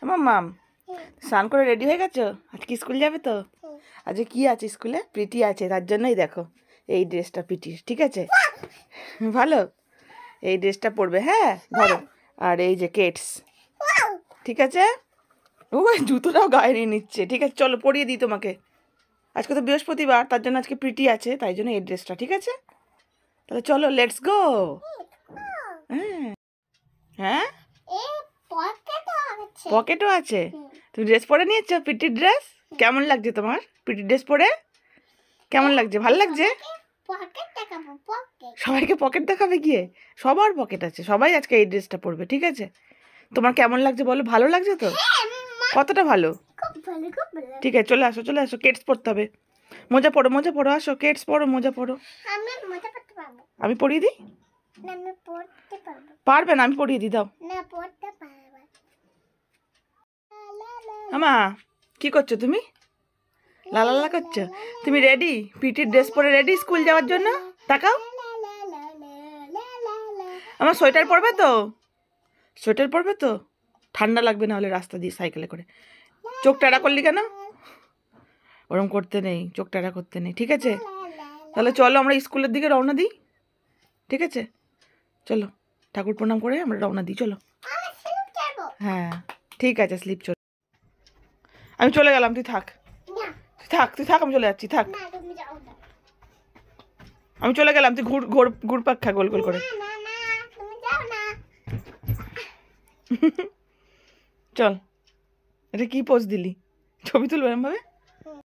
মাম্মাম স্নান করে রেডি হয়ে গেছো? আজকে স্কুল যাবে তো? আজকে কি আছে স্কুলে? পিটি আছে, তার জন্যই দেখো এই ড্রেসটা পিটির, ঠিক আছে? ভালো, এই ড্রেসটা পরবে, হ্যাঁ ধরো। আর এই যে কেটস, ঠিক আছে? ও জুতোটাও গায়ে নিয়ে নিচ্ছে, ঠিক আছে চলো পরিয়ে দিই তোমাকে। আজকে তো বৃহস্পতিবার, তার জন্য আজকে পিটি আছে, তাই জন্য এই ড্রেসটা, ঠিক আছে? তাহলে চলো লেটস গো। হ্যাঁ হ্যাঁ, পকেটও আছে। তুমি ড্রেস পরে নিয়েছো, পিটির ড্রেস? কেমন লাগছে তোমার পিটির ড্রেস পরে? কেমন লাগছে? ভালো লাগছে? সবাইকে পকেট দেখাবে গিয়ে? সবার পকেট আছে, সবাই আজকে এই ড্রেসটা পরবে, ঠিক আছে? তোমার কেমন লাগছে বলো? ভালো লাগছে তো? কতটা ভালো? ঠিক আছে চলে আসো, চলে আসো, কেটস পরতে হবে। মোজা পরো, মোজা পরো, আসো কেটস পরো, মোজা পরো। আমি পরিয়ে দিই? পারবে না, আমি পরিয়ে দিই, দাও। আমা কি করছো তুমি? লালা করছো? তুমি রেডি? পিটির ড্রেস পরে রেডি স্কুল যাওয়ার জন্য? তাকাও। আমার সোয়েটার পরবে তো? সোয়েটার পরবে তো? ঠান্ডা লাগবে না হলে রাস্তা দিয়ে সাইকেলে করে। চোখ টেরা করলি কেন? ওরম করতে নেই, চোখ টেরা করতে নেই, ঠিক আছে? তাহলে চলো আমরা স্কুলের দিকে রওনা দিই, ঠিক আছে? চলো ঠাকুর প্রণাম করে আমরা রওনা দিই, চলো। হ্যাঁ ঠিক আছে, স্লিপ চল। আমি চলে গেলাম, তুই থাক, তুই থাক, তুই থাক, আমি চলে যাচ্ছি, থাক। আমি চলে গেলাম, তুই ঘুর ঘুর ঘুরপাক খা গোল গোল করে। চল, এটা কি পোজ দিলি? ছবি তুলবো এরম ভাবে?